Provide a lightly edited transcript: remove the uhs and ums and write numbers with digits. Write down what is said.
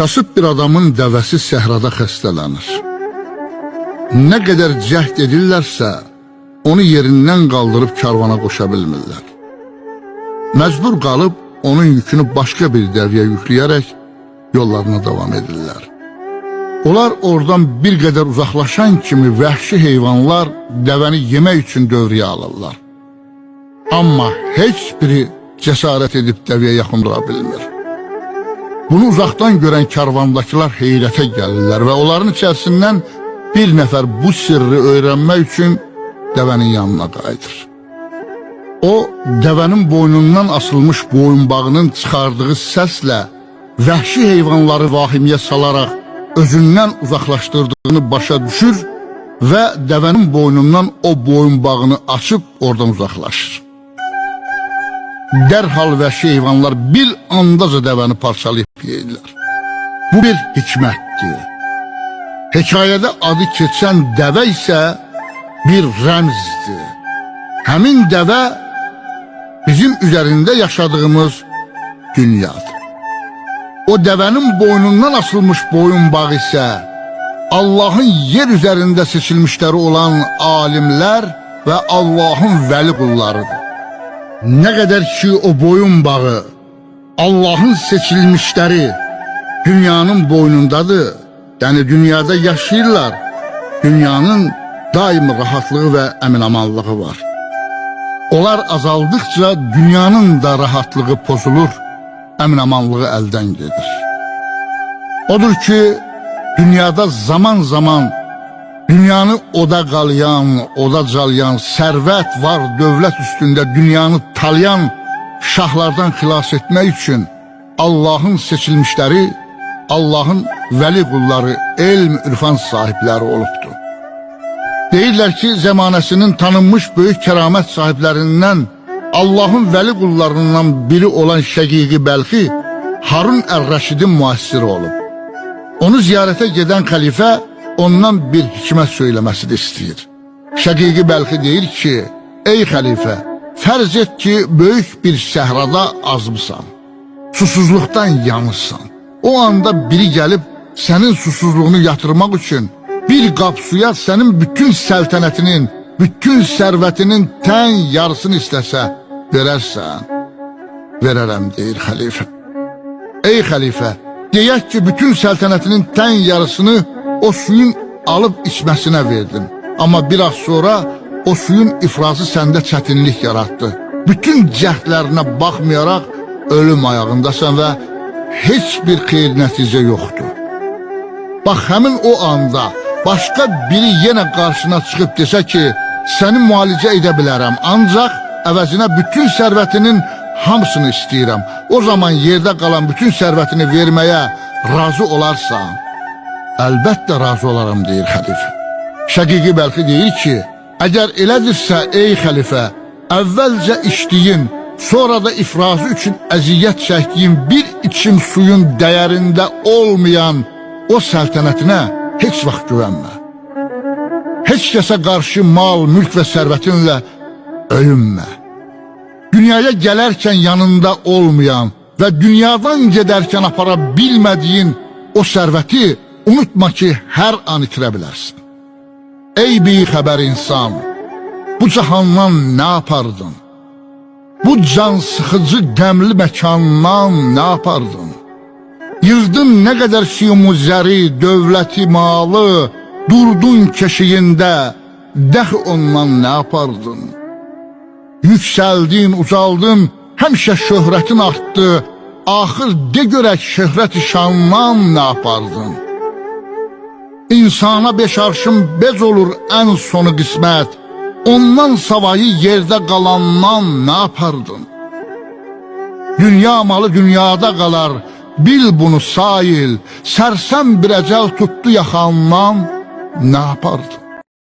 Kasıb bir adamın dəvəsi səhrada xəstələnir. Nə qədər cəhd edirlərsə, onu yerindən qaldırıb karvana qoşa bilmirlər. Məcbur qalıb onun yükünü başqa bir dəvəyə yükləyərək yollarına davam edirlər. Onlar oradan bir qədər uzaqlaşan kimi vəhşi heyvanlar dəvəni yemək üçün dövrəyə alırlar. Amma heç biri cəsarət edib dəvəyə yaxın dura bilmir. Bunu uzaqdan görən karvandakılar heyrətə gəlirlər və onların içərisindən bir nəfər bu sirri öyrənmək üçün dəvənin yanına qayıdır. O, dəvənin boynundan asılmış boyunbağının çıxardığı səslə vəhşi heyvanları vahimiyə salaraq özündən uzaqlaşdırdığını başa düşür və dəvənin boynundan o boyunbağını açıb oradan uzaqlaşır. Dərhal vəhşi heyvanlar bir andaca dəvəni parçalayıb yeyirlər. Bu bir hikmətdir. Hekayədə adı keçən dəvə isə bir rəmzdir. Həmin dəvə bizim üzərində yaşadığımız dünyadır. O dəvənin boynundan asılmış boyunbağı isə Allahın yer üzərində seçilmişləri olan alimlər və Allahın vəli qullarıdır. Nə qədər ki o boyunbağı Allahın seçilmişləri dünyanın boynundadır, yəni dünyada yaşayırlar, dünyanın daimi rahatlığı və əminamanlığı var. Onlar azaldıkça dünyanın da rahatlığı pozulur, əminamanlığı əldən gedir. Odur ki, dünyada zaman zaman dünyanı oda qalayan, oda calayan, sərvət var, dövlət üstündə dünyanı talayan şahlardan xilas etmək üçün Allahın seçilmişləri, Allahın vəli qulları, elm, ürfan sahibləri olubdur. Deyirlər ki, zəmanəsinin tanınmış böyük kəramət sahiblərindən Allahın vəli qullarından biri olan Şəqiqi Bəlxi Harun Ər-Rəşidin müəssiri olub. Onu ziyarətə gedən xəlifə ondan bir hikmət söyləməsini istəyir. Şəqiqi Bəlxi deyir ki, ey xəlifə, fərz et ki, böyük bir səhrada azmısan, susuzluqdan yanırsan. O anda biri gəlib sənin susuzluğunu yatırmaq üçün bir qap suya sənin bütün səltənətinin, bütün sərvətinin tən yarısını istəsə, verərsən. Verərəm, deyir xəlifə. Ey xəlifə, deyək ki, bütün səltənətinin tən yarısını o suyun alıb içməsinə verdim. Amma biraz sonra o suyun ifrazı səndə çətinlik yaratdı. Bütün cəhdlərinə baxmayaraq ölüm ayağındasan və heç bir xeyir nəticə yoxdur. Bax, həmin o anda başqa biri yenə qarşına çıxıb desə ki, səni müalicə edə bilərəm, ancaq əvəzinə bütün sərvətinin hamısını istəyirəm. O zaman yerdə qalan bütün sərvətini verməyə razı olarsan. Əlbəttə razı olaram, deyir xəlifə. Şəqiqi Bəlxi deyir ki, əgər elədirsə, ey xəlifə, əvvəlcə içdiyin, sonra da ifrazı üçün əziyyət çəkdiyin bir içim suyun dəyərində olmayan o səltənətinə heç vaxt güvənmə. Heç kəsə qarşı mal, mülk və sərvətinlə öyünmə. Dünyaya gələrkən yanında olmayan və dünyadan gedərkən apara bilmədiyin o sərvəti unutma ki, hər an itirə bilərsin. Ey bixəbər insan, bu cahandan nə yapardın? Bu can sıxıcı qəmli məkandan nə yapardın? Yığdın nə qədər siyumuzəri, dövləti, malı, durdun keşiyində, dəx ondan nə yapardın? Yüksəldin, ucaldın, həmişə şöhrətin artdı, axır de görək şöhrət-i şandan nə yapardın? İnsana 5 arşın bez olur ən sonu qismət, ondan savayı yerdə qalandan nə yapardın? Dünya malı dünyada qalar, bil bunu sayil, sərsəm bir əcəl tutdu yaxandan nə yapardın?